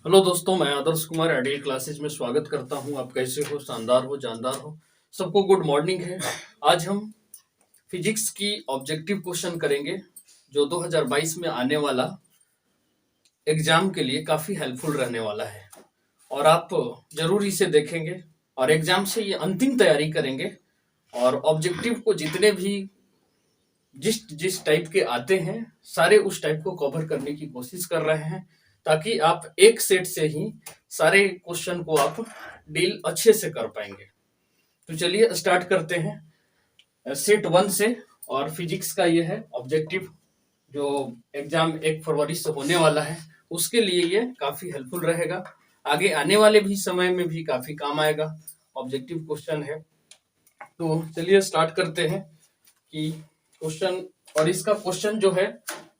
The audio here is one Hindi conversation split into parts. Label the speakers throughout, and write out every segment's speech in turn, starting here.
Speaker 1: हेलो दोस्तों, मैं आदर्श कुमार आइडियल क्लासेज में स्वागत करता हूं। आप कैसे हो? शानदार हो, जानदार हो। सबको गुड मॉर्निंग है। आज हम फिजिक्स की ऑब्जेक्टिव क्वेश्चन करेंगे जो 2022 में आने वाला एग्जाम के लिए काफ़ी हेल्पफुल रहने वाला है और आप जरूर इसे देखेंगे और एग्जाम से ये अंतिम तैयारी करेंगे। और ऑब्जेक्टिव को जितने भी जिस जिस टाइप के आते हैं सारे उस टाइप को कवर करने की कोशिश कर रहे हैं, ताकि आप एक सेट से ही सारे क्वेश्चन को आप डील अच्छे से कर पाएंगे। तो चलिए स्टार्ट करते हैं सेट 1 से। और फिजिक्स का ये है ऑब्जेक्टिव जो एग्जाम 1 फरवरी से होने वाला है, उसके लिए ये काफी हेल्पफुल रहेगा। आगे आने वाले भी समय में भी काफी काम आएगा। ऑब्जेक्टिव क्वेश्चन है, तो चलिए स्टार्ट करते हैं कि क्वेश्चन। और इसका क्वेश्चन जो है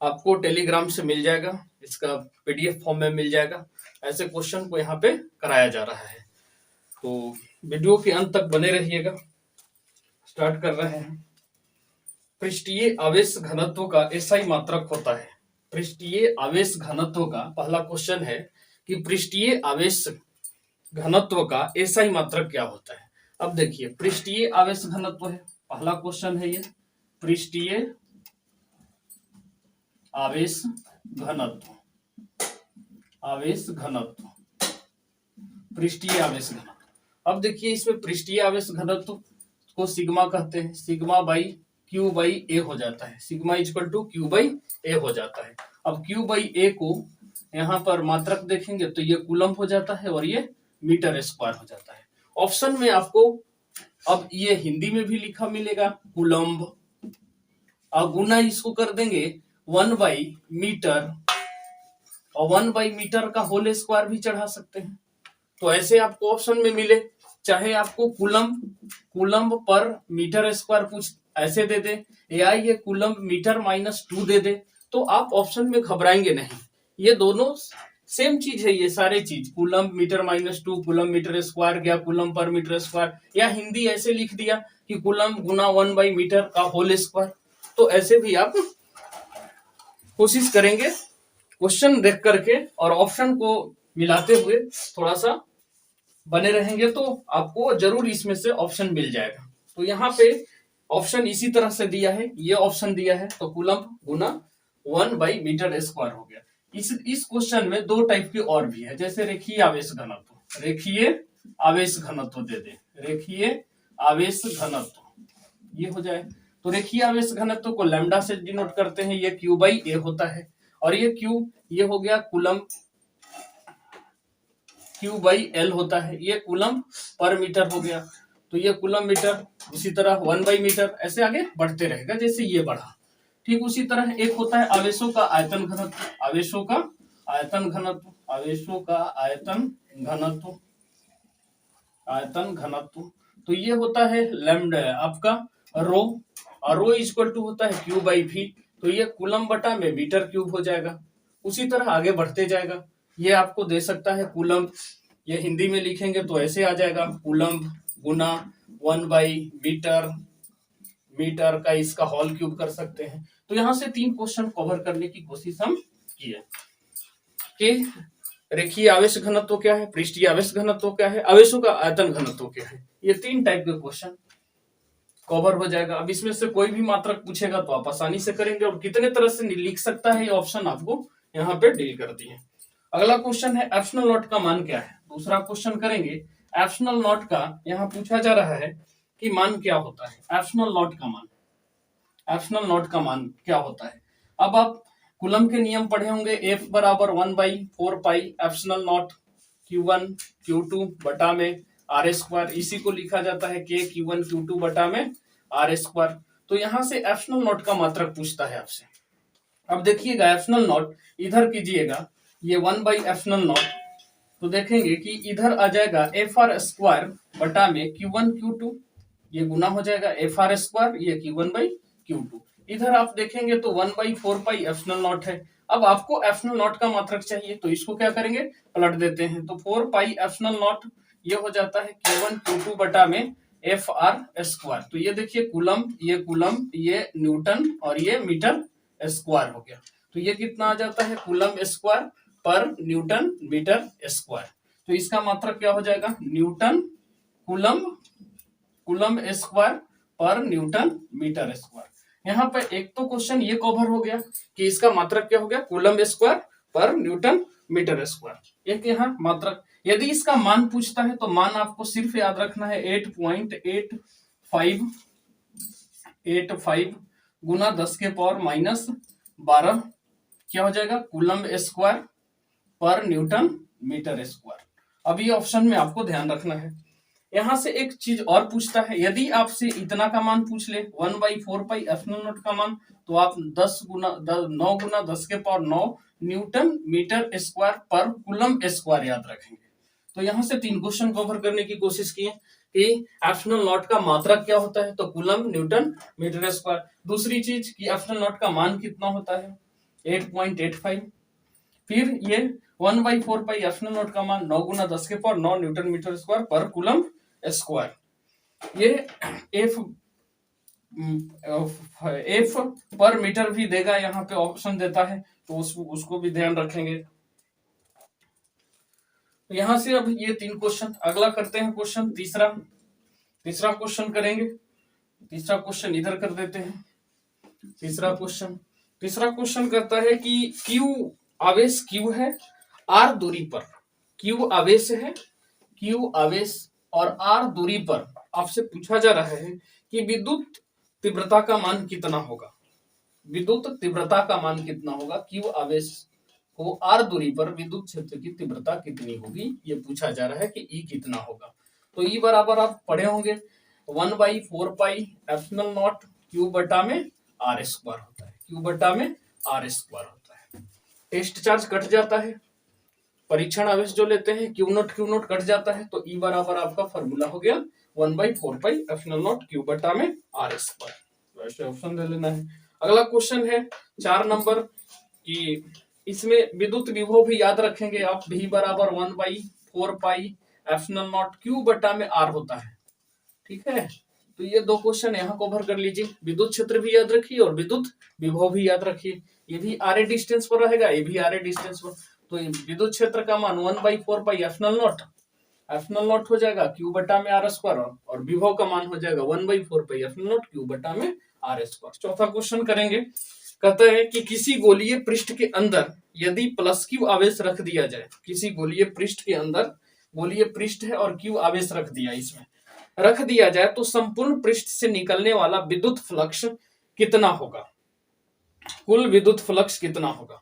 Speaker 1: आपको टेलीग्राम से मिल जाएगा, इसका पीडीएफ फॉर्म में मिल जाएगा। ऐसे क्वेश्चन को यहाँ पे कराया जा रहा है, तो वीडियो के अंत तक बने रहिएगा। स्टार्ट कर रहे हैं। पृष्ठीय आवेश घनत्व का एसआई मात्रक होता है। पृष्ठीय आवेश घनत्व का पहला क्वेश्चन है कि पृष्ठीय आवेश घनत्व का एसआई मात्रक क्या होता है। अब देखिए, पृष्ठीय आवेश घनत्व है, पहला क्वेश्चन है ये। पृष्ठीय आवेश घनत्व, आवेश घनत्व, पृष्ठीय आवेश घनत्व। अब देखिए, इसमें पृष्ठीय आवेश घनत्व को सिग्मा कहते हैं। Sigma by Q by A हो जाता है। Sigma equal to Q by A हो जाता है। अब क्यू बाई ए को यहाँ पर मात्रक देखेंगे तो ये कूलम्ब हो जाता है और ये मीटर स्क्वायर हो जाता है। ऑप्शन में आपको अब ये हिंदी में भी लिखा मिलेगा कूलम्ब, और गुना इसको कर देंगे 1/मीटर, और 1/मीटर का होल स्क्वायर भी चढ़ा सकते हैं। तो ऐसे आपको ऑप्शन में मिले, चाहे आपको कूलम्ब पर मीटर स्क्वायर कुछ ऐसे दे दे, या ये कूलम्ब मीटर -2 दे दे, तो आप ऑप्शन में घबराएंगे नहीं। ये दोनों सेम चीज है। ये सारे चीज coulomb metre -2, coulomb metre square गया कूलम्ब पर मीटर स्क्वायर, या हिंदी ऐसे लिख दिया कि कूलम्ब गुना 1/मीटर का होल स्क्वायर। तो ऐसे भी आप कोशिश करेंगे क्वेश्चन देख करके और ऑप्शन को मिलाते हुए थोड़ा सा बने रहेंगे, तो आपको जरूर इसमें से ऑप्शन मिल जाएगा। तो यहाँ पे ऑप्शन इसी तरह से दिया है, ये ऑप्शन दिया है, तो कूलम्ब गुना 1/मीटर स्क्वायर हो गया। इस क्वेश्चन में दो टाइप की और भी है, जैसे रेखीय आवेश घनत्व, रेखीय आवेश घनत्व दे दे, रेखीय आवेश घनत्व ये हो जाए। तो रेखीय आवेश घनत्व को लैम्डा से डिनोट करते हैं, ये क्यू बाई ए होता है। और ये क्यू ये हो गया कूलम्ब, क्यू बाई एल होता है, ये कूलम्ब पर मीटर हो गया। तो ये कूलम्ब मीटर, उसी तरह 1/मीटर, ऐसे आगे बढ़ते रहेगा जैसे ये बढ़ा। ठीक उसी तरह एक होता है आवेशों का आयतन घनत्व, आवेशों का आयतन घनत्व, आवेशों का आयतन घनत्व, आयतन घनत्व। तो ये होता है लैम्डा आपका रो, और रो इक्वल टू होता है क्यू बाई वी। तो ये कूलम्ब बटा में मीटर क्यूब हो जाएगा। उसी तरह आगे बढ़ते जाएगा। ये आपको दे सकता है कूलम्ब, ये हिंदी में लिखेंगे तो ऐसे आ जाएगा कूलम्ब गुना 1/मीटर, मीटर का इसका होल क्यूब कर सकते हैं। तो यहाँ से 3 क्वेश्चन कवर करने की कोशिश हम किए कि रेखीय आवेश घनत्व क्या है, पृष्ठीय आवेश घनत्व क्या है, आवेशों का आयतन घनत्व क्या है। ये 3 टाइप के क्वेश्चन कवर हो जाएगा। अब इसमें से कोई भी मात्रक पूछेगा तो आप आसानी से करेंगे, और कितने तरह से लिख सकता है ये ऑप्शन आपको यहाँ पे डील कर दिए। अगला क्वेश्चन है एप्सिलॉन नॉट का मान क्या है। दूसरा क्वेश्चन करेंगे एप्सिलॉन नॉट का। यहाँ पूछा जा रहा है कि मान क्या होता है, एप्सिलॉन नॉट का मान, एप्सिलॉन नॉट का मान क्या होता है। अब आप कूलम्ब के नियम पढ़े होंगे, F बराबर 1/4 एप्सिलॉन नॉट Q1 Q2 बटा में R स्क्वायर, इसी को लिखा जाता है K Q1 Q2 बटा में R स्क्वायर। तो यहाँ से एप्सिलॉन नॉट का मात्रक पूछता है आपसे। अब देखिएगा एप्सिलॉन नॉट इधर कीजिएगा, ये 1/एप्सिलॉन नॉट, तो देखेंगे कि इधर आ जाएगा FR स्क्वायर बटा में Q1 Q2, ये गुना हो जाएगा FR स्क्वायर, ये Q1/Q2। इधर आप देखेंगे तो 1/4 एप्सिलॉन नॉट है। अब आपको एप्सिलॉन नॉट का मात्रक चाहिए, तो इसको क्या करेंगे, पलट देते हैं। तो 4 एप्सिलॉन नॉट ये हो जाता है Q1 Q2 बटा में FR स्क्वायर। तो ये देखिए कूलम्ब, ये न्यूटन और ये मीटर स्क्वायर हो गया। तो ये कितना आ जाता है कूलम्ब स्क्वायर पर न्यूटन मीटर स्क्वायर। तो इसका मात्रक क्या हो जाएगा, न्यूटन कूलम स्क्वायर पर न्यूटन मीटर स्क्वायर। यहाँ पे एक तो क्वेश्चन ये कवर हो गया कि इसका मात्रक क्या हो गया, कूलम स्क्वायर पर न्यूटन मीटर स्क्वायर। एक यहाँ मात्रक, यदि इसका मान पूछता है तो मान आपको सिर्फ याद रखना है 8.85 गुना 10 के पावर -12 क्या हो जाएगा, कूलम स्क्वायर पर न्यूटन मीटर स्क्वायर। अब ये ऑप्शन में आपको ध्यान रखना है। यहां से एक चीज और पूछता है, यदि आपसे इतना का मान पूछ ले 1/4πε0 का मान, तो आप 9 गुना 10 के पावर 9 न्यूटन मीटर स्क्वायर पर कूलम स्क्वायर याद रखेंगे। तो यहां से 3 क्वेश्चन कवर करने की कोशिश की कि एप्सिलॉन नॉट का मात्रक क्या होता है, तो कूलम न्यूटन मीटर स्क्वायर। दूसरी चीज कि एप्सिलॉन नॉट का मान कितना होता है, 8.85। फिर ये 1/4πε0 का मान 9 गुना 10 के पावर 9 न्यूटन मीटर स्क्वायर पर कूलम स्क्वायर। ये एफ पर मीटर भी देगा, यहाँ पे ऑप्शन देता है, तो उसको भी ध्यान रखेंगे। तो यहां से अब ये 3 क्वेश्चन, अगला करते हैं क्वेश्चन तीसरा क्वेश्चन करेंगे। तीसरा क्वेश्चन इधर कर देते हैं। तीसरा क्वेश्चन करता है कि क्यू आवेश क्यू है, आर दूरी पर, क्यू आवेश है, क्यू आवेश और आर दूरी पर आपसे पूछा जा रहा है कि विद्युत तीव्रता का मान कितना होगा। विद्युत तीव्रता का मान कितना होगा, क्यू आवेश को आर दूरी पर विद्युत क्षेत्र की तीव्रता कितनी होगी, ये पूछा जा रहा है कि ई कितना होगा। तो ई बराबर आप पढ़े होंगे 1/4πε0 क्यू बटा में आर स्क्वायर होता है, क्यू बटा में आर स्क्वायर होता है। टेस्ट चार्ज कट जाता है, परीक्षण आवेश जो लेते हैं क्यू नोट कट जाता है, तो ई बराबर आपका फॉर्मूला हो गया 1/4πε0 क्यू बटा में आर स्क्वायर। वैसे ऑप्शन दे लेना है। अगला क्वेश्चन है 4 नंबर की, इसमें विद्युत विभव भी याद रखेंगे आप, भी बराबर 1/4πε0 क्यू बटा में आर होता है। ठीक है, तो ये 2 क्वेश्चन यहाँ कवर कर लीजिए। विद्युत क्षेत्र भी याद रखिए और विद्युत विभव भी याद रखिए। ये भी आर ए डिस्टेंस पर रहेगा, ये भी आर ए डिस्टेंस पर। तो विद्युत क्षेत्र का मान 1/4πε0 हो जाएगा क्यू बटा में आर स्क्वायर, और विभव का मान हो जाएगा 1/4πε0 क्यू बटा में आर स्क्वायर। चौथा क्वेश्चन करेंगे, कहता है कि किसी गोलीय पृष्ठ के अंदर यदि प्लस क्यू आवेश रख दिया जाए, किसी गोलीय पृष्ठ के अंदर, गोलीय पृष्ठ है और क्यू आवेश रख दिया जाए, तो संपूर्ण पृष्ठ से निकलने वाला विद्युत फ्लक्स कितना होगा, कुल विद्युत फ्लक्स कितना होगा।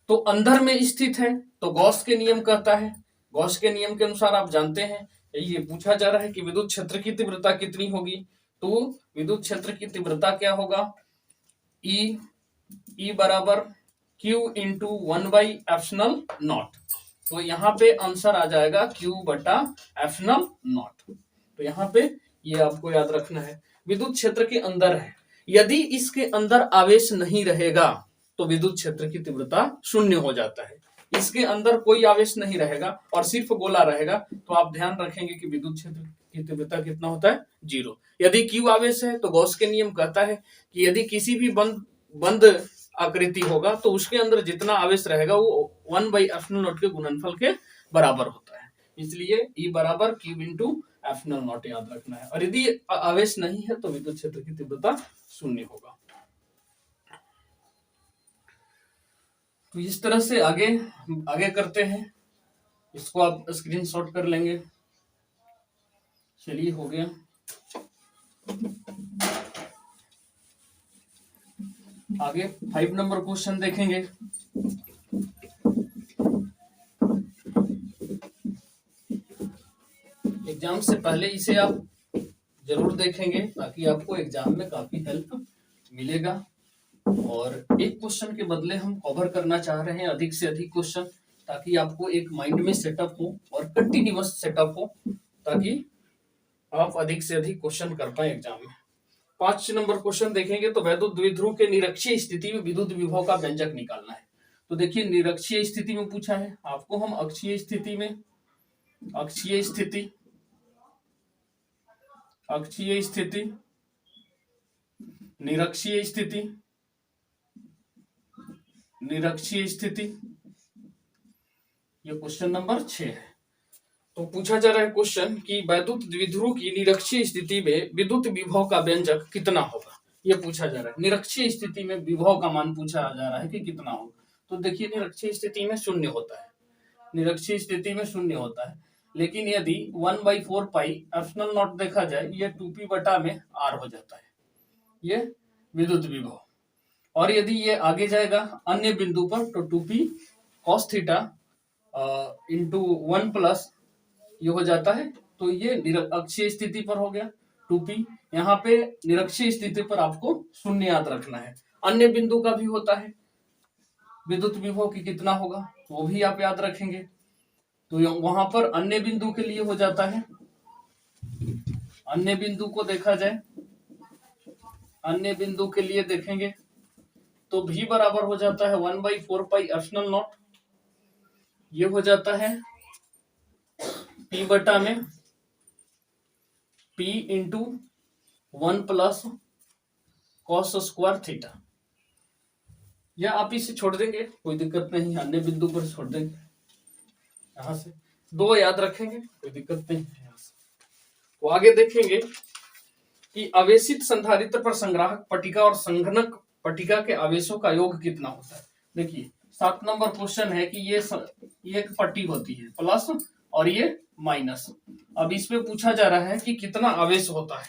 Speaker 1: तो अंदर में स्थित है, तो गॉस के नियम कहता है, गॉस के नियम के अनुसार आप जानते हैं, ये पूछा जा रहा है कि विद्युत क्षेत्र की तीव्रता कितनी होगी। तो विद्युत क्षेत्र की तीव्रता क्या होगा, ई बराबर क्यू इंटू 1/ε0। तो यहाँ पे आंसर आ जाएगा क्यू बटा ε0। तो यहाँ पे ये आपको याद रखना है। विद्युत क्षेत्र के अंदर है, यदि इसके अंदर आवेश नहीं रहेगा तो विद्युत क्षेत्र की तीव्रता 0 हो जाता है। इसके अंदर कोई आवेश नहीं रहेगा और सिर्फ गोला रहेगा, तो आप ध्यान रखेंगे कि विद्युत क्षेत्र की तीव्रता कितना होता है, 0। यदि क्यू आवेश है तो गॉस के नियम कहता है कि यदि किसी भी बंद आकृति होगा तो उसके अंदर जितना आवेश रहेगा वो 1/ε0 के गुणनफल के बराबर होता है। इसलिए ई बराबर क्यू इंटू ε0 याद रखना है। और यदि आवेश नहीं है तो विद्युत क्षेत्र की तीव्रता 0 होगा। तो इस तरह से आगे करते हैं, इसको आप स्क्रीनशॉट कर लेंगे। चलिए हो गया। आगे 5 नंबर क्वेश्चन देखेंगे। एग्जाम से पहले इसे आप जरूर देखेंगे ताकि आपको एग्जाम में काफी हेल्प मिलेगा। और एक क्वेश्चन के बदले हम कवर करना चाह रहे हैं अधिक से अधिक क्वेश्चन, ताकि आपको एक माइंड में सेटअप हो और कंटिन्यूअस सेटअप हो, ताकि आप अधिक से अधिक क्वेश्चन कर पाए एग्जाम में। 5 नंबर क्वेश्चन देखेंगे। तो वैद्युत द्विध्रुव के निरक्षीय स्थिति में विद्युत विभव का व्यंजक निकालना है। तो देखिए निरक्षीय स्थिति में पूछा है आपको, हम अक्षीय स्थिति में, अक्षीय स्थिति, निरक्षीय स्थिति, ये क्वेश्चन नंबर 6 है। तो पूछा जा रहा है क्वेश्चन कि वैद्युत द्विध्रुव की निरक्षीय स्थिति में विद्युत विभव का व्यंजक कितना होगा। ये पूछा जा रहा है, निरक्षीय स्थिति में विभव का मान पूछा जा रहा है कि कितना होगा। तो देखिए निरक्षीय स्थिति में शून्य होता है, निरक्षीय स्थिति में शून्य होता है, लेकिन यदि 1/4 पाई एप्सिलॉन नॉट देखा जाए, ये 2p बटा में r हो जाता है, ये विद्युत विभव। और यदि ये आगे जाएगा अन्य बिंदु पर तो 2p cos theta into 1 plus ये हो जाता है। तो ये अक्षीय स्थिति पर हो गया 2p। यहाँ पे निरक्षीय स्थिति पर आपको शून्य याद रखना है। अन्य बिंदु का भी होता है विद्युत विभव की कितना होगा, तो वो भी आप याद रखेंगे। तो वहां पर अन्य बिंदु के लिए हो जाता है, अन्य बिंदु को देखा जाए, अन्य बिंदु के लिए देखेंगे तो v बराबर हो जाता है 1/4 पाई एप्सिलॉन नॉट, ये हो जाता है p बटा में p into 1 plus cos square theta. या आप इसे छोड़ देंगे, कोई दिक्कत नहीं, अन्य बिंदु पर छोड़ देंगे, यहां से 2 याद रखेंगे, कोई दिक्कत नहीं है। यहां से तो आगे देखेंगे कि आवेशित संधारित्र पर संग्राहक पट्टिका और संघनक पट्टिका के आवेशों का योग कितना होता है। देखिए 7 नंबर क्वेश्चन है कि ये एक पट्टी होती है प्लस और ये माइनस। अब इसमें पूछा जा रहा है कि कितना आवेश होता है,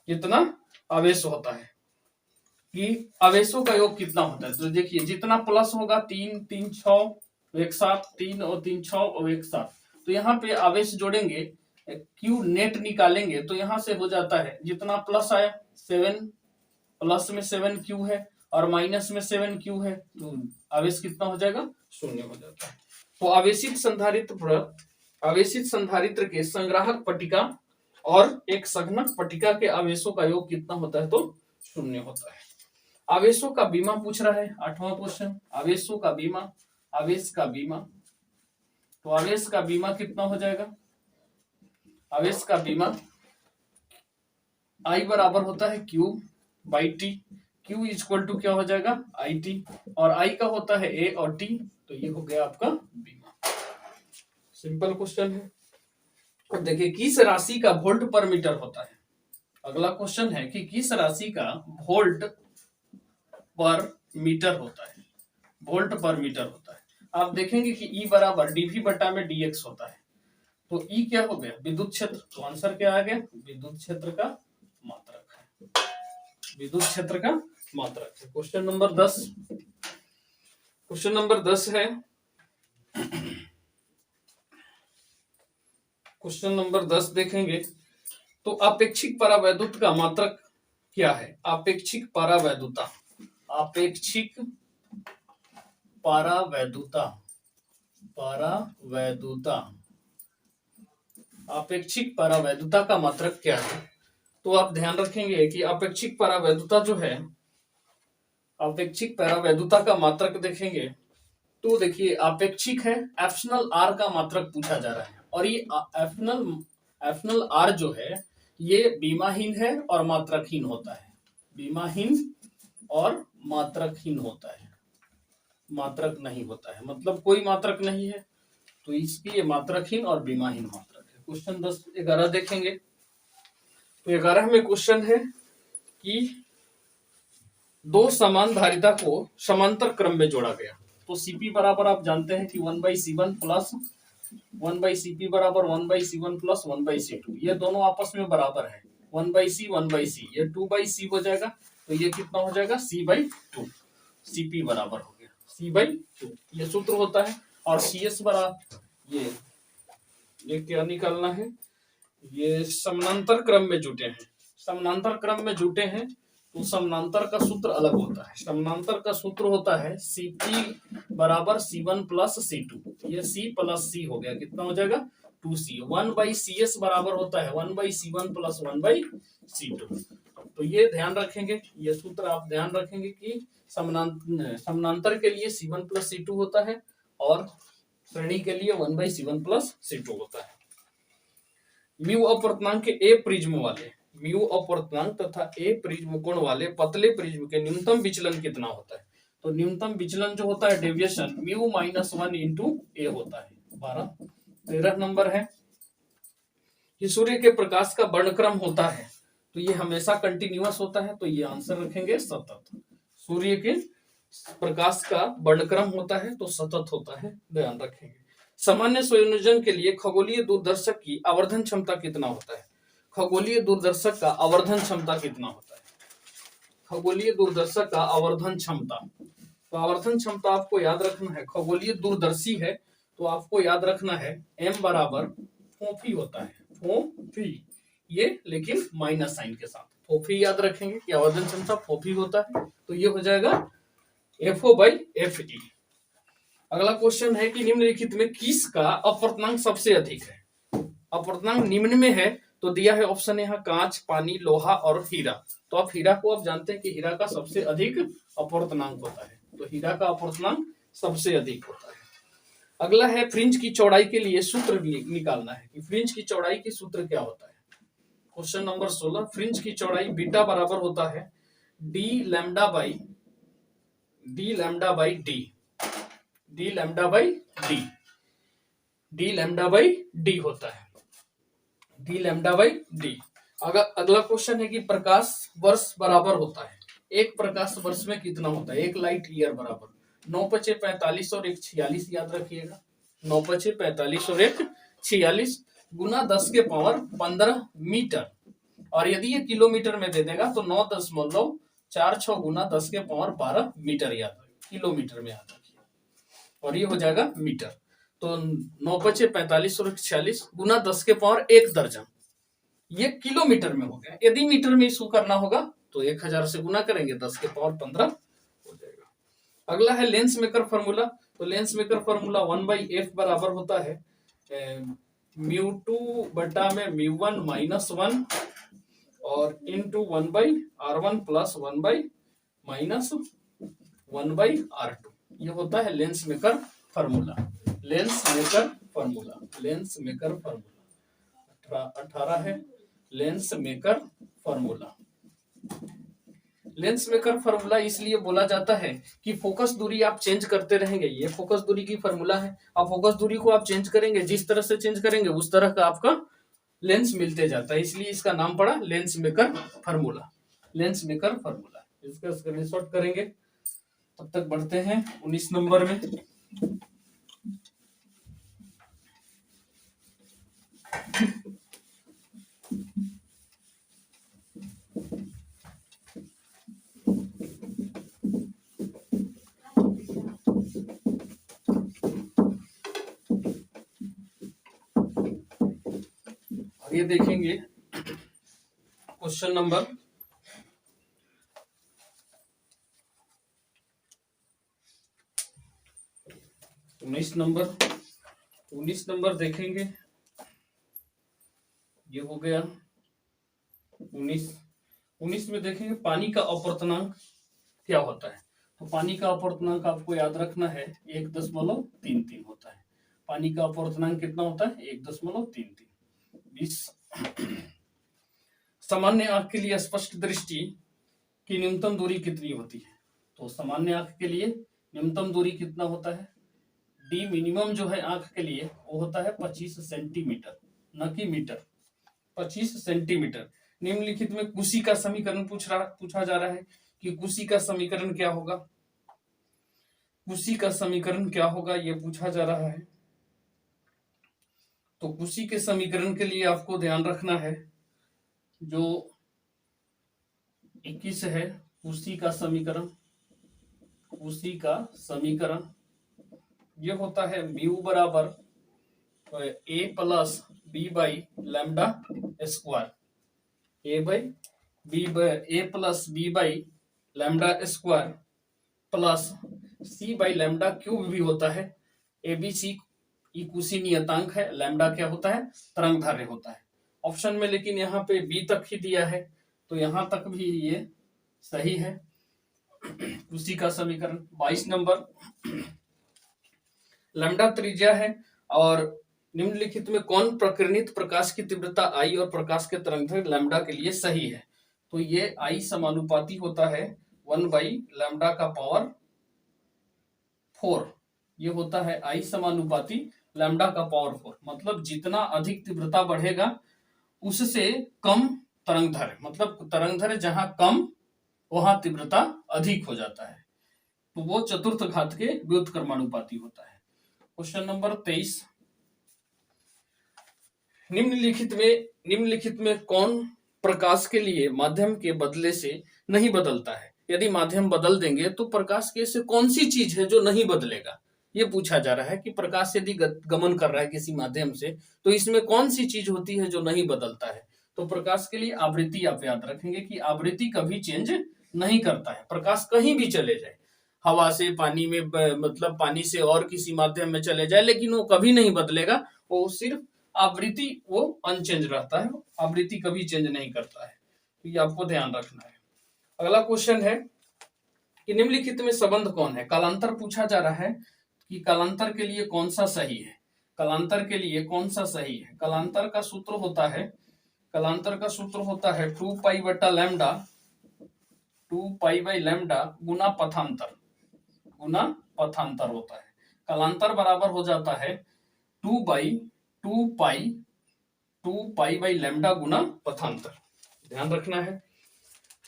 Speaker 1: कितना आवेश होता है, कि आवेशों का योग कितना होता है। तो देखिए जितना प्लस होगा 3 3 6 एक साथ, 3 और 3 6 और एक साथ, तो यहाँ पे आवेश जोड़ेंगे, क्यू नेट निकालेंगे तो यहाँ से हो जाता है जितना प्लस आया 7, प्लस में 7 क्यू है और माइनस में 7 क्यू है, तो आवेश कितना हो जाएगा, शून्य हो जाता है। तो आवेशित संधारित्र के संग्राहक पट्टिका और एक संघनक पट्टिका के आवेशों का योग कितना होता है, तो शून्य होता है। आवेशों का बीमा पूछ रहा है 8वां क्वेश्चन, आवेशों का बीमा, आवेश का बीमा। तो आवेश का बीमा कितना हो जाएगा, आवेश का बीमा I बराबर होता है Q by T, Q equal to क्या हो जाएगा आई टी, और I का होता है A और T, तो ये हो गया आपका बीमा। सिंपल क्वेश्चन है। और देखिए किस राशि का वोल्ट पर मीटर होता है। अगला क्वेश्चन है कि किस राशि का वोल्ट पर मीटर होता है, वोल्ट पर मीटर होता है। आप देखेंगे कि E बराबर dV बटा में dx होता है। तो E क्या हो गया, विद्युत क्षेत्र। तो आंसर क्या आ गया, विद्युत क्षेत्र का मात्रक है, विद्युत क्षेत्र का मात्रक है। क्वेश्चन नंबर 10, क्वेश्चन नंबर 10 है, क्वेश्चन नंबर 10 देखेंगे तो अपेक्षिक परावैद्युत का मात्रक क्या है। अपेक्षिक परावैद्युता, अपेक्षिक परावैद्युता, परावैद्युता, अपेक्षिक परावैद्युता का मात्रक क्या है। तो आप ध्यान रखेंगे कि अपेक्षिक परावैद्युता जो है, अपेक्षिक परावैद्युता का मात्रक देखेंगे तो देखिए अपेक्षिक है, एप्सिलॉन आर का मात्रक पूछा जा रहा है। और ये एप्सिलॉन आर जो है ये बीमाहीन है और मात्रकहीन होता है, बीमाहीन और मात्रकहीन होता है, मात्रक नहीं होता है, मतलब कोई मात्रक नहीं है, तो इसकी ये मात्रकहीन और बीमाहीन मात्रक है। क्वेश्चन 11 देखेंगे तो 11 में क्वेश्चन है कि दो समान धारिता को समांतर क्रम में जोड़ा गया। तो Cp बराबर आप जानते हैं कि 1/C1 प्लस 1/Cp बराबर 1/C1 प्लस 1/C2, ये दोनों आपस में बराबर है, 1/C 1/C, ये 2/C हो जाएगा, तो ये कितना हो जाएगा C/2, Cp बराबर हो गया C/2, ये सूत्र होता है। और Cs बराबर ये क्या निकालना है, ये समानांतर क्रम में जुटे हैं, समानांतर क्रम में जुटे हैं तो समानांतर का सूत्र अलग होता है। समानांतर का सूत्र होता है Cp बराबर C1 प्लस C2, ये C प्लस C हो गया, कितना हो जाएगा 2C। 1/Cs बराबर होता है 1/C1 प्लस 1/C2। तो ये ध्यान रखेंगे, ये सूत्र आप ध्यान रखेंगे कि समानांतर के लिए C1 प्लस C2 होता है और श्रेणी के लिए 1/C1 प्लस C2 होता है। म्यू अपवर्तनांक के ए प्रिज्म वाले, म्यू अपवर्तनांक तथा ए प्रिज्म कोण वाले पतले प्रिज्म के न्यूनतम विचलन कितना होता है। तो न्यूनतम विचलन जो होता है डेविएशन म्यू माइनस 1 इंटू ए होता है 12। 13 नंबर है कि सूर्य के प्रकाश का वर्णक्रम होता है तो ये हमेशा कंटिन्यूअस होता है, तो ये आंसर रखेंगे सतत। सूर्य के प्रकाश का वर्णक्रम होता है तो सतत होता है, ध्यान रखेंगे। सामान्य संयोजन के लिए खगोलीय दूरदर्शक की आवर्धन क्षमता कितना होता है? खगोलीय दूरदर्शक का आवर्धन क्षमता कितना होता है? खगोलीय दूरदर्शक का आवर्धन क्षमता, तो आवर्धन क्षमता आपको याद रखना है, खगोलीय दूरदर्शी है तो आपको याद रखना है m बराबर फोफी होता है, फोफी, ये लेकिन माइनस साइन के साथ, फोफी याद रखेंगे कि आवर्धन क्षमता फोफी होता है, तो ये हो जाएगा FO बाई FE। अगला क्वेश्चन है कि निम्नलिखित में किसका अपवर्तनांक सबसे अधिक है? अपवर्तनांक निम्न में है तो दिया है ऑप्शन यहाँ कांच, पानी, लोहा और हीरा। तो आप हीरा को आप जानते हैं कि हीरा का सबसे अधिक अपवर्तनांक होता है, तो हीरा का अपवर्तनांक सबसे अधिक होता है। अगला है फ्रिंज की चौड़ाई के लिए सूत्र निकालना है कि फ्रिंज की चौड़ाई की सूत्र क्या होता है। क्वेश्चन नंबर 16, फ्रिंज की चौड़ाई बीटा बराबर होता है D lambda by D, D lambda by D होता है, डी लैम्डा बाई डी। अगला क्वेश्चन है कि प्रकाश वर्ष बराबर होता है, एक प्रकाश वर्ष में कितना होता है? एक लाइट ईयर बराबर 9 × 45 और 1 46, याद रखिएगा 9 × 45 और 1 46 गुना 10 के पावर 15 मीटर, और यदि ये किलोमीटर में दे देगा तो 9.46 गुना 10 के पावर 12 मीटर, याद रखिए किलोमीटर में याद रखिए, और ये हो जाएगा मीटर। तो 9 × 45 और 46 गुना 10 के पावर 1 दर्जन, ये किलोमीटर में हो गया। यदि मीटर में इसको करना होगा तो 1000 से गुना करेंगे, 10 के पावर 15 हो जाएगा। अगला है लेंस मेकर फॉर्मूला, तो लेंस मेकर फॉर्मूला 1/f बराबर होता है μ2 बटा में μ1 माइनस 1 और इंटू 1/r1 प्लस 1/-1/r2, ये होता है lens maker formula. Lens maker formula 18 है lens maker formula. Lens maker formula इसलिए बोला जाता है कि फोकस दूरी आप चेंज करते रहेंगे, ये फोकस दूरी की फॉर्मूला है, आप फोकस दूरी को आप चेंज करेंगे, जिस तरह से चेंज करेंगे उस तरह का आपका लेंस मिलते जाता है, इसलिए इसका नाम पड़ा lens maker formula. Lens maker formula, इसका स्क्रीनशॉट करेंगे। तब तक बढ़ते हैं 19 नंबर में। ये देखेंगे क्वेश्चन नंबर 19 नंबर देखेंगे, ये हो गया 19 में देखेंगे पानी का अपवर्तनांक क्या होता है। तो पानी का अपवर्तनांक आपको याद रखना है 1.33 होता है। पानी का अपवर्तनांक कितना होता है? 1.33। सामान्य आंख के लिए स्पष्ट दृष्टि की न्यूनतम दूरी कितनी होती है? तो सामान्य आंख के लिए न्यूनतम दूरी कितना होता है? डी मिनिमम जो है आंख के लिए वो होता है 25 सेंटीमीटर, न कि मीटर, 25 सेंटीमीटर। निम्नलिखित में कुशी का समीकरण पूछा जा रहा है कि कुशी का समीकरण क्या होगा, कुशी का समीकरण क्या होगा ये पूछा जा रहा है। तो कुशी के समीकरण के लिए आपको ध्यान रखना है जो 21 है, कुशी का समीकरण, कुशी का समीकरण ये होता है म्यू बराबर a plus B by lambda square, A plus B by lambda square plus C by lambda cube भी होता है। ए बी सी कुशी नियतांक है, लैम्डा क्या होता है? तरंग धार्य होता है। ऑप्शन में लेकिन यहाँ पे बी तक ही दिया है तो यहाँ तक भी ये सही है। कुशी का समीकरण 22 नंबर, लैम्डा त्रिज्या है और निम्नलिखित में कौन प्रकीर्णित प्रकाश की तीव्रता आई और प्रकाश के तरंगदैर्घ्य लैम्डा के लिए सही है? तो ये आई समानुपाती होता है 1/λ का पावर 4, ये होता है I समानुपाती लैम्डा का पावर 4। मतलब जितना अधिक तीव्रता बढ़ेगा उससे कम तरंग दैर्घ्य, मतलब तरंग दैर्घ्य जहां कम वहां तीव्रता अधिक हो जाता है, तो वो चतुर्थ घात के व्युत्क्रमानुपाती होता है। क्वेश्चन नंबर 23, निम्नलिखित में कौन प्रकाश के लिए माध्यम के बदले से नहीं बदलता है? यदि माध्यम बदल देंगे तो प्रकाश के से कौन सी चीज है जो नहीं बदलेगा, ये पूछा जा रहा है कि प्रकाश यदि गमन कर रहा है किसी माध्यम से तो इसमें कौन सी चीज होती है जो नहीं बदलता है। तो प्रकाश के लिए आवृत्ति आप याद रखेंगे कि आवृत्ति कभी चेंज नहीं करता है। प्रकाश कहीं भी चले जाए, हवा से पानी में, मतलब पानी से और किसी माध्यम में चले जाए, लेकिन वो कभी नहीं बदलेगा, वो सिर्फ आवृत्ति वो अनचेंज रहता है, आवृत्ति कभी चेंज नहीं करता है। तो ये आपको ध्यान रखना है। अगला क्वेश्चन है कि निम्नलिखित में संबंध कौन है? कालांतर पूछा जा रहा है कि कालांतर के लिए कौन सा सही है, कालांतर के लिए कौन सा सही है। कालांतर का सूत्र होता है, कालांतर का सूत्र होता है 2 पाई बटा लैम्डा, 2 पाई बाई लैम्डा गुना पथांतर, गुना पथांतर होता है। कालांतर बराबर हो जाता है 2 पाई बाई लैम्डा गुना पथांतर, ध्यान रखना है।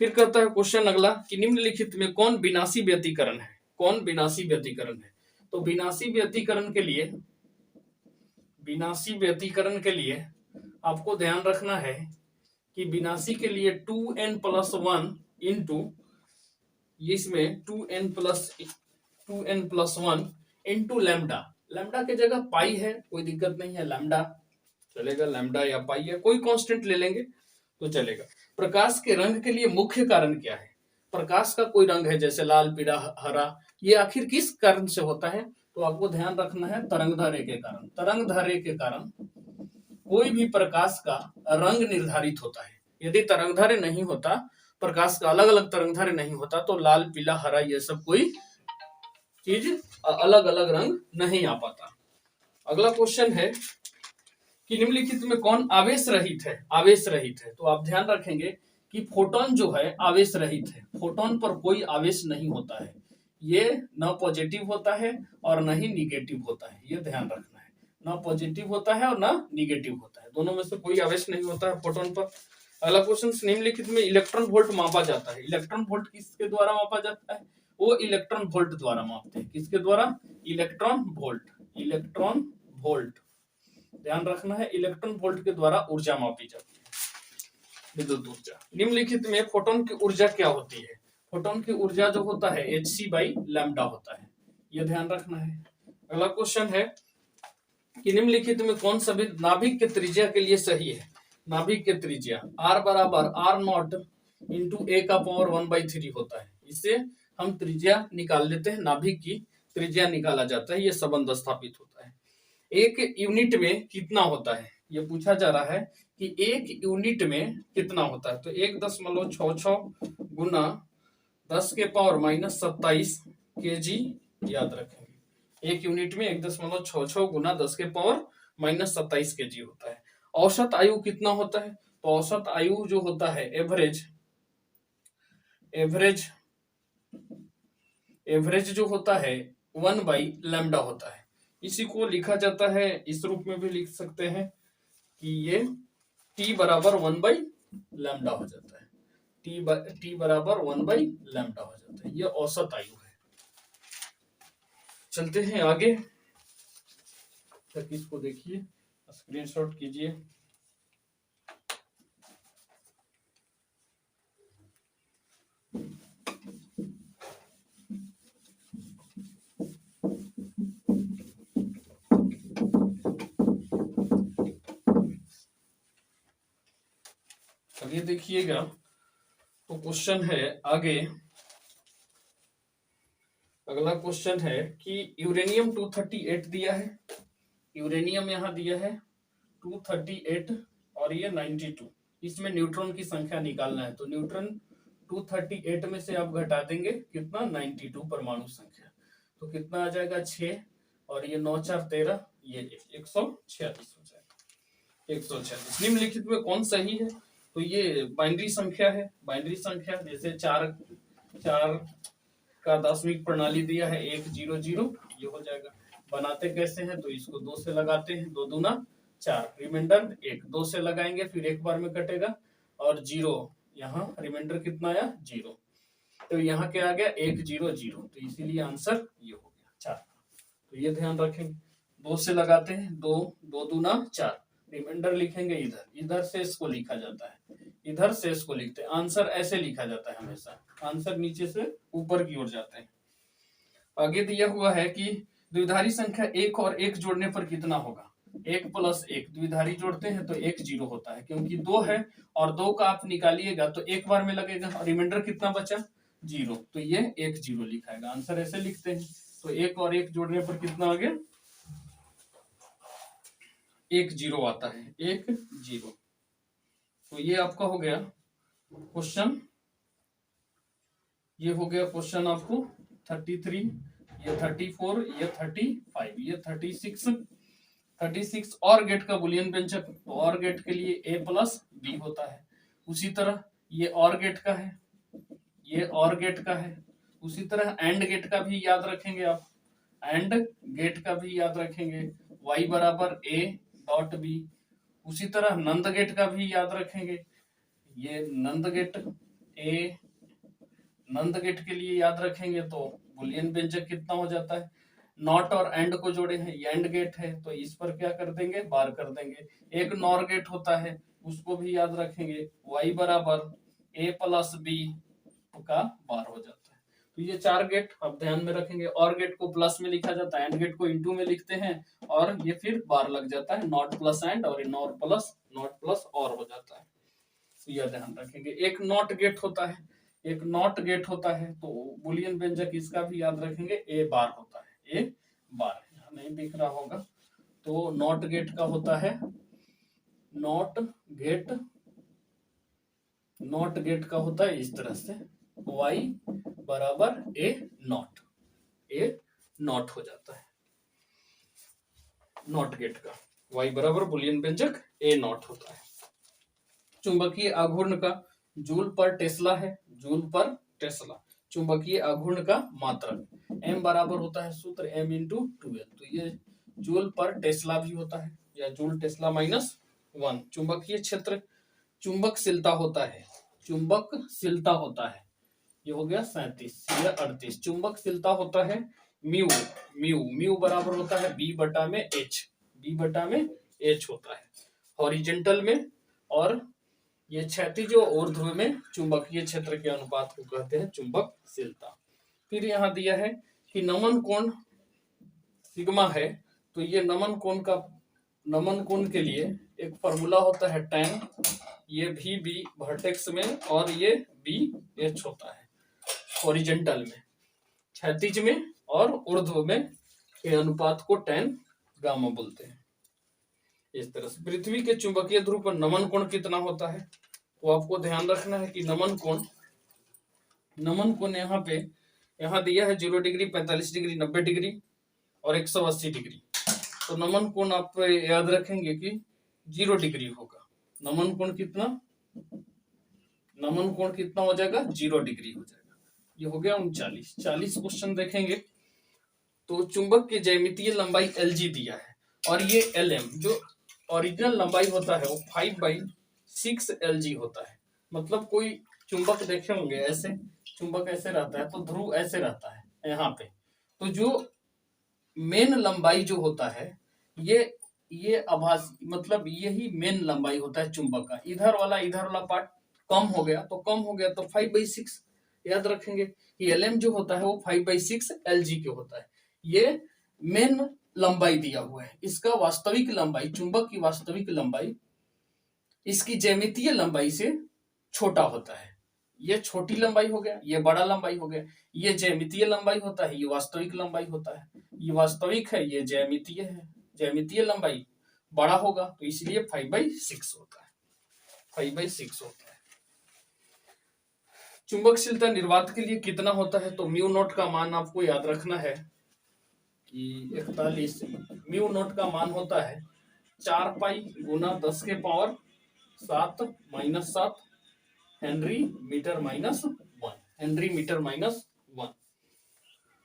Speaker 1: फिर कहता है क्वेश्चन अगला कि निम्नलिखित में कौन विनाशी व्यतिकरण है, कौन विनाशी व्यतिकरण है। तो विनाशी व्यतिकरण के लिए आपको ध्यान रखना है कि विनाशी के लिए 2n+1 इंटू, इसमें 2n+1 इंटू लैम्डा, लैम्डा के जगह पाई है, कोई दिक्कत नहीं है, लैम्डा चलेगा, लैम्डा या पाई है, कोई कांस्टेंट ले लेंगे तो चलेगा। प्रकाश के रंग के लिए मुख्य कारण क्या है? प्रकाश का कोई रंग है जैसे लाल, पीला, हरा, ये आखिर किस कारण से होता है? तो आपको ध्यान रखना है तरंगदैर्घ्य के कारण। तरंगदैर्घ्य के कारण कोई भी प्रकाश का रंग निर्धारित होता है। यदि तरंगदैर्घ्य नहीं होता, प्रकाश का अलग अलग तरंगदैर्घ्य नहीं होता, तो लाल, पीला, हरा ये सब कोई चीज अलग अलग रंग नहीं आ पाता। अगला क्वेश्चन है कि निम्नलिखित में कौन आवेश रहित है? आवेश रहित है, तो आप ध्यान रखेंगे कि फोटोन जो है आवेश रहित है, फोटोन पर कोई आवेश नहीं होता है, ये न पॉजिटिव होता है और न ही निगेटिव होता है, ये ध्यान रखना है। न पॉजिटिव होता है और न निगेटिव होता है, दोनों में से कोई आवेश नहीं होता है फोटोन पर। अगला क्वेश्चन, निम्नलिखित में इलेक्ट्रॉन वोल्ट मापा जाता है। इलेक्ट्रॉन वोल्ट किसके द्वारा मापा जाता है? वो इलेक्ट्रॉन वोल्ट द्वारा मापते हैं। किसके द्वारा? इलेक्ट्रॉन वोल्ट, इलेक्ट्रॉन वोल्ट, ध्यान रखना है, इलेक्ट्रॉन वोल्ट के द्वारा ऊर्जा मापी जाती है, विद्युत ऊर्जा। निम्नलिखित में फोटोन की ऊर्जा क्या होती है? फोटोन की ऊर्जा जो होता है hc/लैम्डा होता है, यह ध्यान रखना है। अगला क्वेश्चन है कि निम्नलिखित में कौन सभी नाभिक के त्रिज्या के लिए सही है? नाभिक के त्रिज्या r बराबर r0 इंटू a का पावर 1/3 होता है। इससे हम त्रिज्या निकाल लेते हैं, नाभिक की त्रिज्या निकाला जाता है, यह संबंध स्थापित होता है। एक यूनिट में कितना होता है, ये पूछा जा रहा है कि एक यूनिट में कितना होता है। तो 1.66 गुना 10 के पावर -27 kg याद रखेंगे। एक यूनिट में 1.66 गुना 10 के पावर -27 kg होता है। औसत आयु कितना होता है? तो औसत आयु जो होता है एवरेज जो होता है 1/लैम्डा होता है। इसी को लिखा जाता है, इस रूप में भी लिख सकते हैं कि ये t बराबर 1/लैम्डा हो जाता है, t बराबर 1/लैम्डा हो जाता है, ये औसत आयु है। चलते हैं आगे तक, इसको देखिए, स्क्रीनशॉट कीजिए। आगे देखिएगा, तो क्वेश्चन है आगे, अगला क्वेश्चन है कि यूरेनियम 238 दिया है, यूरेनियम यहाँ दिया है 238 और ये 92, इसमें न्यूट्रॉन की संख्या निकालना है। तो न्यूट्रॉन 238 में से आप घटा देंगे कितना, 92 परमाणु संख्या, तो कितना आ जाएगा 6, और ये 9 4 13, ये 146 हो जाएगा, 146। निम्नलिखित में कौन सही है? तो ये बाइनरी संख्या है, बाइनरी संख्या, जैसे 4 4 दार्शनिक प्रणाली दिया है 1 0 0, ये हो जाएगा। बनाते कैसे हैं, तो इसको 2 से लगाते हैं, 2 दूना 4, रिमाइंडर 1, 2 से लगाएंगे फिर एक बार में कटेगा, और 0 यहाँ रिमाइंडर कितना आया 0, तो यहाँ क्या आ गया 1 0 0, तो इसीलिए आंसर ये हो गया 4। तो ये ध्यान रखेंगे, 2 से लगाते हैं, 2 2 दूना 4, रिमाइंडर लिखेंगे इधर, इधर से इसको लिखा जाता है, इधर से इसको लिखते हैं, आंसर ऐसे लिखा जाता है हमेशा, आंसर नीचे से ऊपर की ओर जाते हैं। आगे दिया हुआ है कि द्विधारी संख्या 1 और 1 जोड़ने पर कितना होगा, 1 प्लस 1, द्विधारी जोड़ते हैं तो 1 0 होता है, क्योंकि 2 है और 2 का आप निकालिएगा तो एक बार में लगेगा, और रिमाइंडर कितना बचा 0, तो ये 1 0 लिखाएगा, आंसर ऐसे लिखते हैं। तो 1 और 1 जोड़ने पर कितना आ गया 1 0 आता है, 1 0। तो ये आपका हो गया क्वेश्चन, ये हो गया क्वेश्चन आपको 33, ये 34, ये 35, ये 36 और गेट का बुलियन व्यंजक, तो और गेट के लिए a प्लस बी होता है। उसी तरह ये और गेट का है, ये और गेट का है। उसी तरह एंड गेट का भी याद रखेंगे आप, एंड गेट का भी याद रखेंगे, y बराबर a डॉट बी। उसी तरह नंद गेट का भी याद रखेंगे, ये नंद गेट a, नंद गेट के लिए याद रखेंगे तो बुलियन व्यंजक कितना हो जाता है, नॉट और एंड को जोड़े हैं, ये एंड गेट है तो इस पर क्या कर देंगे बार कर देंगे। एक नॉर गेट होता है उसको भी याद रखेंगे, y बराबर a प्लस बी का बार हो जाता है। तो ये 4 गेट आप ध्यान में रखेंगे, और गेट को प्लस में लिखा जाता है, एंड गेट को इनटू में लिखते हैं, और ये फिर बार लग जाता है, नॉट प्लस एंड और नॉट प्लस और हो जाता है। तो यह ध्यान रखेंगे। एक नॉट गेट होता है, एक नॉट गेट होता है, तो बुलियन व्यंजक इसका भी याद रखेंगे, ए बार होता है, ए बार यहाँ नहीं दिख रहा होगा, तो नॉट गेट का होता है, नॉट गेट का होता है इस तरह से, y बराबर ए नॉट हो जाता है, नॉट गेट का y बराबर बुलियन व्यंजक ए नॉट होता है। चुंबकीय आघूर्ण का जूल पर टेस्ला है, जूल पर टेस्ला चुंबकीय आघूर्ण का मात्रक, m बराबर होता है सूत्र m इंटू 2l, तो ये जूल पर टेस्ला भी होता है, या जूल टेस्ला -1। चुंबकीय क्षेत्र चुंबकशीलता होता है, चुंबकशीलता होता है, ये हो गया 37, या 38। चुंबकशीलता होता है म्यू बराबर होता है b बटा में h होता है हॉरिजेंटल में, और ये क्षैतिज और ऊर्ध्व में चुंबकीय क्षेत्र के अनुपात को कहते हैं चुंबकशीलता। फिर यहाँ दिया है कि नमन कोण सिग्मा है, तो ये नमन कोण के लिए एक फॉर्मूला होता है tan, ये भी बी वर्टेक्स में और ये बी एच होता है हॉरिजेंटल में, क्षैतिज में और ऊर्ध्व में के अनुपात को tan गामा बोलते हैं। इस तरह से पृथ्वी के चुंबकीय ध्रुव पर नमन कोण कितना होता है, तो आपको ध्यान रखना है कि नमन कोण यहाँ दिया है 0 डिग्री, 45 डिग्री, 90 डिग्री और 180 डिग्री। तो नमन कोण आप याद रखेंगे कि 0 डिग्री होगा। नमन कोण कितना हो जाएगा 0 डिग्री हो जाएगा। ये हो गया 39। 40 क्वेश्चन देखेंगे तो चुंबक की ज्यामितीय लंबाई LG दिया है, और ये LM जो ओरिजिनल लंबाई होता है वो 5/6 LG होता है। मतलब कोई चुंबक देखे होंगे ऐसे, चुंबक ऐसे रहता है तो ध्रुव ऐसे रहता है यहाँ पे, तो जो मेन लंबाई जो होता है ये आभासी, मतलब यही मेन लंबाई होता है चुंबक का। इधर वाला पार्ट कम हो गया तो 5/6 याद रखेंगे कि LM जो होता है वो 5/6 LG के होता है। ये मेन लंबाई दिया हुआ है, इसका वास्तविक लंबाई, चुंबक की वास्तविक लंबाई इसकी ज्यामितीय लंबाई से छोटा होता है। ये छोटी लंबाई हो गया, ये बड़ा लंबाई हो गया। ये ज्यामितीय लंबाई होता है, ये वास्तविक लंबाई होता है। ये वास्तविक है, ये ज्यामितीय है। ज्यामितीय लंबाई बड़ा होगा तो इसलिए 5/6 होता है, 5/6 होता है। चुंबकशीलता निर्वात के लिए कितना होता है, तो म्यू नॉट का मान आपको याद रखना है कि 41 म्यू नॉट का मान होता है 4 पाई गुना 10 के power 7 -7 henry metre -1, henry metre -1।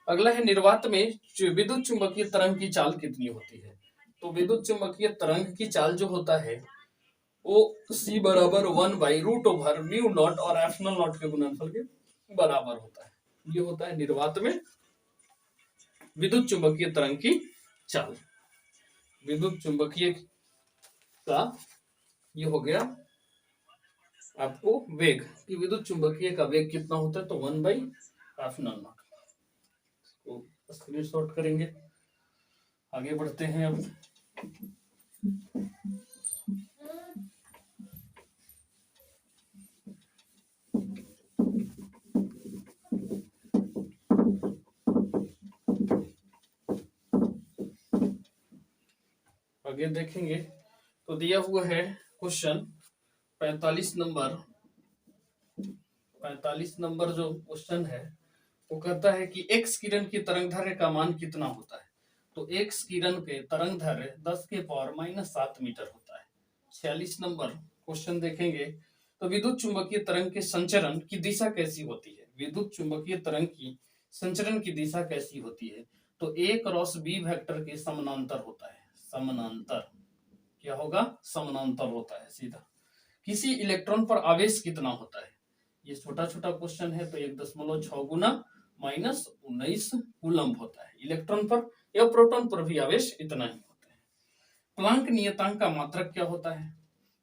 Speaker 1: अगला है निर्वात में विद्युत चुंबकीय तरंग की चाल कितनी होती है। तो विद्युत चुंबकीय तरंग की चाल जो होता है वो c बराबर 1/√म्यू नॉट और एप्सिलॉन नॉट के गुणनफल के बराबर होता है। ये होता है निर्वात में विद्युत चुंबकीय तरंग की चाल। विद्युत चुंबकीय का ये हो गया आपको वेग कि विद्युत चुंबकीय का वेग कितना होता है, तो 1/एप्सिलॉन नॉट। तो स्क्रीनशॉट करेंगे। आगे बढ़ते हैं अब। आगे देखेंगे तो दिया हुआ है क्वेश्चन 45 नंबर जो क्वेश्चन है वो कहता है कि एक्स किरण की तरंगदैर्घ्य का मान कितना होता है। तो एक्स किरण के तरंगदैर्घ्य 10⁻⁷ मीटर होता है। 46 नंबर क्वेश्चन देखेंगे तो विद्युत चुंबकीय तरंग के संचरण की दिशा कैसी होती है। विद्युत चुंबकीय तरंग की संचरण की दिशा कैसी होती है, तो ए क्रॉस बी वेक्टर के समानांतर होता है। समानांतर क्या होगा, समानांतर होता है सीधा। किसी इलेक्ट्रॉन पर आवेश कितना होता है, ये छोटा छोटा क्वेश्चन है तो 1.6 गुना -19 कूलम्ब होता है। इलेक्ट्रॉन पर या प्रोटॉन पर भी आवेश इतना ही होता है। प्लांक नियतांक का मात्रक क्या होता है।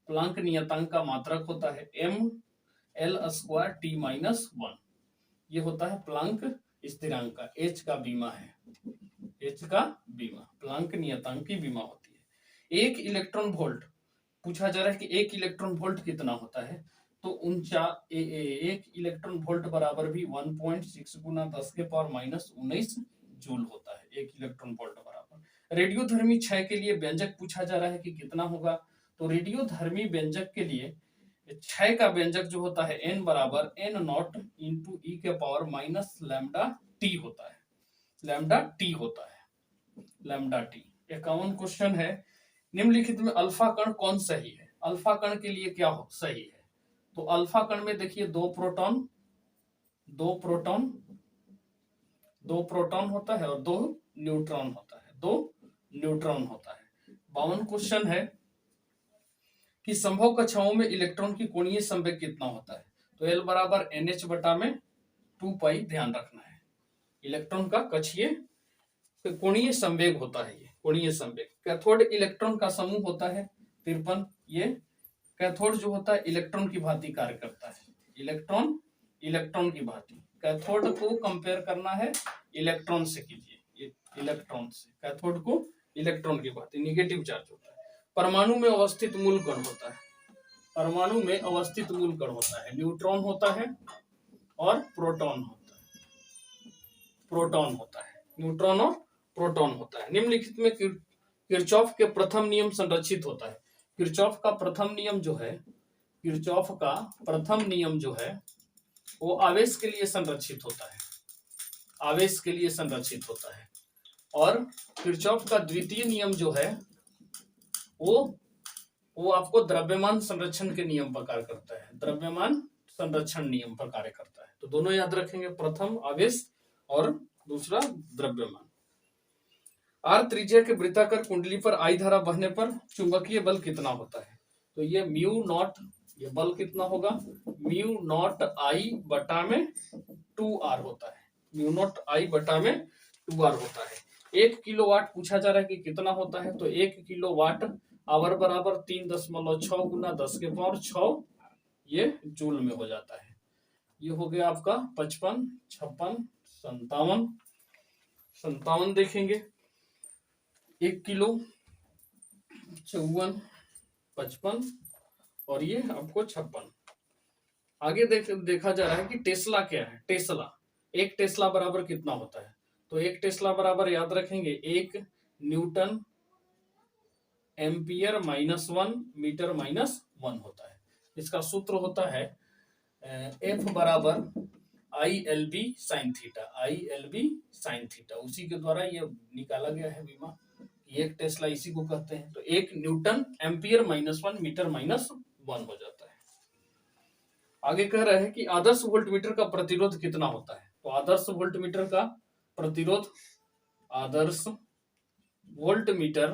Speaker 1: प्लांक नियतांक का मात्रक होता है mL²T-1। ये होता है प्लांक स्थिरांक का, एच का बीमा है, एच का बीमा प्लांक नियतांक की बीमा होती है। एक इलेक्ट्रॉन वोल्ट पूछा जा रहा है कि एक इलेक्ट्रॉन वोल्ट कितना होता है, तो एक इलेक्ट्रॉन वोल्ट बराबर भी 1.6 गुना 10⁻⁻19 जूल होता है। एक इलेक्ट्रॉन वोल्ट बराबर। रेडियोधर्मी क्षय के लिए व्यंजक पूछा जा रहा है कि कितना होगा, तो रेडियोधर्मी व्यंजक के लिए क्षय का व्यंजक जो होता है n बराबर n0 इंटू e के पावर माइनस लैम्डा टी होता है। लैम्डा टी होता है, लैम्डा टी। 51 क्वेश्चन है, निम्नलिखित में अल्फा कण कौन सही है। अल्फा कण के लिए क्या हो सही है, तो अल्फा कण में देखिए दो प्रोटॉन होता है और दो न्यूट्रॉन होता है। 52 क्वेश्चन है कि संभव कक्षाओं में इलेक्ट्रॉन की कोणीय संवेग कितना होता है, तो L बराबर NH बटा में 2 पाई ध्यान रखना है। इलेक्ट्रॉन का कक्षीय कोणीय संवेग होता है, ये कोणीय संवेग। कैथोड इलेक्ट्रॉन का समूह होता है 53। ये कैथोड जो होता है इलेक्ट्रॉन की भांति कार्य करता है। इलेक्ट्रॉन की भांति। कैथोड को कंपेयर करना है इलेक्ट्रॉन से कीजिए, इलेक्ट्रॉन से। कैथोड को इलेक्ट्रॉन की भांति निगेटिव चार्ज होता है। परमाणु में अवस्थित मूल कण होता है, परमाणु में अवस्थित मूल कण होता है, न्यूट्रॉन होता है और प्रोटॉन होता है, न्यूट्रॉन और प्रोटॉन होता है। निम्नलिखित में किरचॉफ के प्रथम नियम संरक्षित होता है। किरचॉफ का प्रथम नियम जो है वो आवेश के लिए संरक्षित होता है। और किरचॉफ का द्वितीय नियम जो है वो आपको द्रव्यमान संरक्षण के नियम पर कार्य करता है, द्रव्यमान संरक्षण नियम पर कार्य करता है। तो दोनों याद रखेंगे, प्रथम आवेश और दूसरा द्रव्यमान। आर त्रिज्या के वृत्ताकार कुंडली पर आई धारा बहने पर चुंबकीय बल कितना होता है, तो ये μ0, ये बल कितना होगा μ0I बटा में 2R होता है, μ0I बटा में 2R होता है। 1 किलोवाट पूछा जा रहा है कि कितना होता है, तो 1 किलोवाट आवर बराबर 3.6 गुना 10⁻⁶ ये जूल में हो जाता है। ये हो गया आपका 55, 56, 57 देखेंगे। 1 किलो 54, 55 और ये आपको 56। आगे देखा जा रहा है कि टेस्ला क्या है। एक टेस्ला बराबर कितना होता है, तो एक टेस्ला बराबर याद रखेंगे 1 न्यूटन एम्पियर -1 मीटर -1 होता है। इसका सूत्र होता है F बराबर ILB साइन थीटा। उसी के द्वारा ये निकाला गया है बीमा, एक टेस्ला इसी को कहते हैं। तो 1 न्यूटन एम्पियर -1 मीटर -1 हो जाता है। आगे कह रहा है कि आदर्श वोल्टमीटर का प्रतिरोध कितना होता है, तो आदर्श वोल्टमीटर का प्रतिरोध, आदर्श वोल्ट मीटर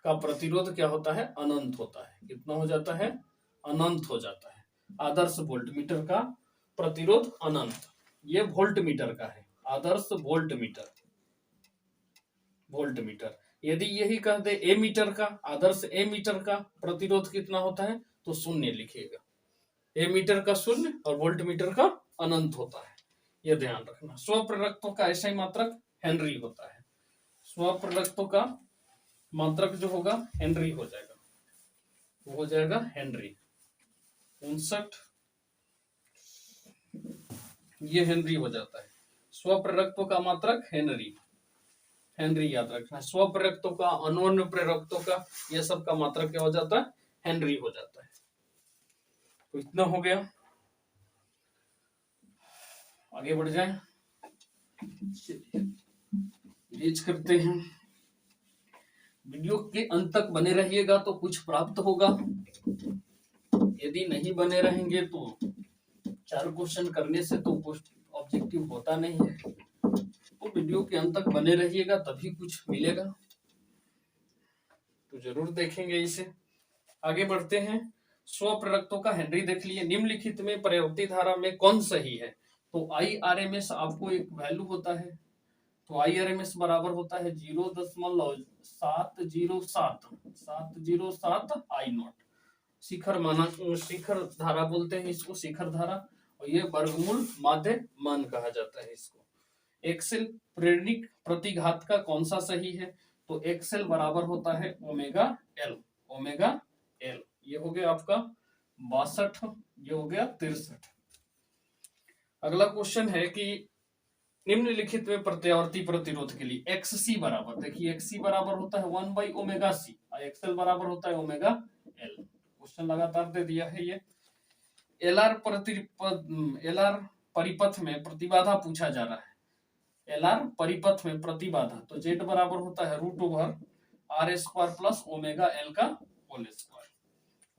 Speaker 1: का प्रतिरोध क्या होता है? अनंत होता है। कितना हो जाता है? अनंत हो जाता है। आदर्श वोल्ट मीटर का प्रतिरोध अनंत। ये वोल्ट मीटर का है, आदर्श वोल्ट मीटर, वोल्ट मीटर। यदि यही कह दे ए मीटर का, आदर्श ए मीटर का प्रतिरोध कितना होता है, तो शून्य लिखिएगा। ए मीटर का शून्य और वोल्ट मीटर का अनंत होता है, यह ध्यान रखना। स्वप्रेरकत्व का ऐसा ही मात्रक हेनरी होता है। स्वप्रेरकत्व का मात्रक जो होगा हेनरी हो जाएगा, वो हो जाएगा हेनरी। 59 ये हेनरी हो जाता है। स्वप्रेरकत्व का मात्रक हेनरी, हेनरी याद रखना। स्वप्रेरकत्व का, अन्योन्य प्रेरकत्व का, ये सब का मात्रक क्या हो जाता है? हेनरी हो जाता है। तो इतना हो गया, आगे बढ़ जाए, रीच करते हैं। वीडियो के अंत तक बने रहिएगा तो कुछ प्राप्त होगा, यदि नहीं बने रहेंगे तो 4 क्वेश्चन करने से तो ऑब्जेक्टिव होता नहीं है। तो वीडियो के अंत तक बने रहिएगा तभी कुछ मिलेगा, तो जरूर देखेंगे इसे। आगे बढ़ते हैं। स्वप्रेरकत्व का हेनरी देख लिए। निम्नलिखित में प्रवर्ती धारा में कौन सही है? तो IRMS आपको एक वैल्यू होता है, तो IRMS बराबर होता है 0.707 I0। शिखर माना, शिखर धारा बोलते हैं इसको, शिखर धारा। और ये वर्गमूल माध्य मान कहा जाता है इसको। एक्सेल प्रेरणिक प्रतिघात का कौन सा सही है? तो एक्सेल बराबर होता है ओमेगा एल, ओमेगा एल। ये हो गया आपका 62, ये हो गया 63। अगला क्वेश्चन है कि निम्नलिखित में प्रत्यावर्ती प्रतिरोध के लिए XC बराबर, देखिए XC बराबर होता है 1/ओमेगा C और XL बराबर होता है ओमेगा L। क्वेश्चन लगातार दे दिया है ये। LR परिपथ में प्रतिबाधा पूछा जा रहा है। LR परिपथ में प्रतिबाधा, तो Z बराबर होता है √R² प्लस ओमेगा L का होल स्क्वायर,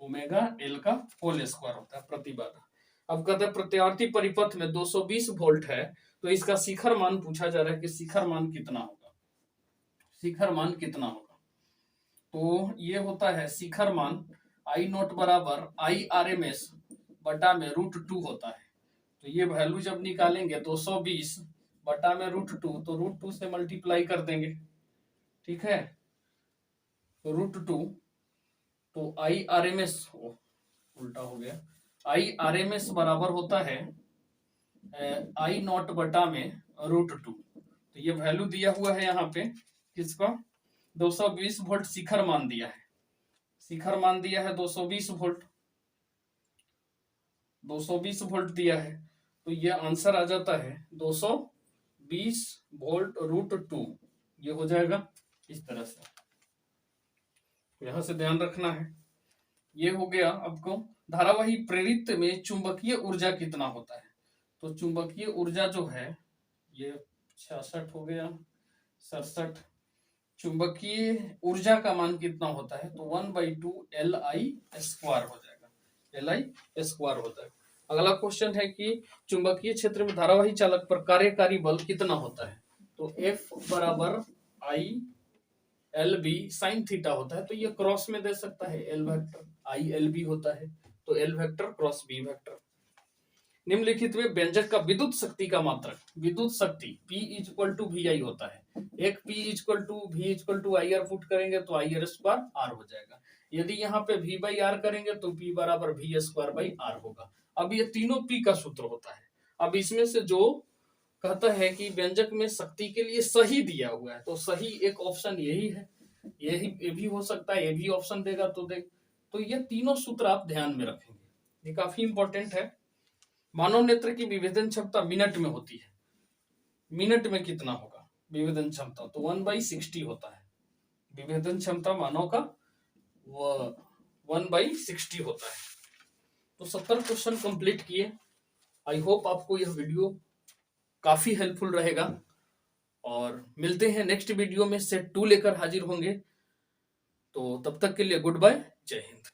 Speaker 1: ओमेगा L का होल स्क्वायर होता है प्रतिबाधा। अब कहते हैं प्रत्यावर्ती परिपथ में 220 वोल्ट है, तो इसका शिखर मान पूछा जा रहा है कि शिखर मान कितना होगा, शिखर मान कितना होगा। तो ये होता है शिखर मान I0 बराबर IRMS बटा में √2 होता है। तो ये वैल्यू जब निकालेंगे 220 बटा में √2, तो √2 से मल्टीप्लाई कर देंगे, ठीक है। तो √2, तो IRMS उल्टा हो गया, IRMS बराबर होता है I0 बटा में √2। तो ये वैल्यू दिया हुआ है यहाँ पे किसका? 220 वोल्ट शिखर मान दिया है, शिखर मान दिया है 220 वोल्ट, 220 वोल्ट दिया है। तो ये आंसर आ जाता है 220 वोल्ट √2, ये हो जाएगा इस तरह से। यहां से ध्यान रखना है। ये हो गया आपको। धारावाही प्रेरित में चुंबकीय ऊर्जा कितना होता है? तो चुंबकीय ऊर्जा जो है ये 66 हो गया, 67। चुंबकीय ऊर्जा का मान कितना होता है? तो 1/2 LI² हो जाएगा, LI² हो जाएगा। अगला क्वेश्चन है कि चुंबकीय क्षेत्र में धारावाही चालक पर कार्यकारी बल कितना होता है? तो F बराबर ILB sin थीटा होता है। तो ये क्रॉस में दे सकता है, L वेक्टर ILB होता है, तो L vector cross B vector. निम्नलिखित में व्यंजक का विद्युत शक्ति का मात्रक, विद्युत शक्ति P = VI होता है। एक P = V = IR पुट करेंगे तो IR² R हो जाएगा। यदि यहाँ पे V/R करेंगे तो P बराबर V²/R होगा। अब ये तीनों P का सूत्र होता है। अब इसमें से जो कहता है कि व्यंजक में शक्ति के लिए सही दिया हुआ है, तो सही एक ऑप्शन यही है, यही ये भी हो सकता है, ये भी ऑप्शन देगा तो देख। तो ये तीनों सूत्र आप ध्यान में रखेंगे, ये काफी इंपॉर्टेंट है। मानव नेत्र की विभेदन क्षमता मिनट में होती है, मिनट में कितना होगा विभेदन क्षमता? तो 1/60 होता है विभेदन क्षमता मानव का, 1/60 होता है। तो 70 क्वेश्चन कंप्लीट किए। आई होप आपको यह वीडियो काफी हेल्पफुल रहेगा, और मिलते हैं नेक्स्ट वीडियो में। सेट 2 लेकर हाजिर होंगे। तो तब तक के लिए गुड बाय, जय हिंद।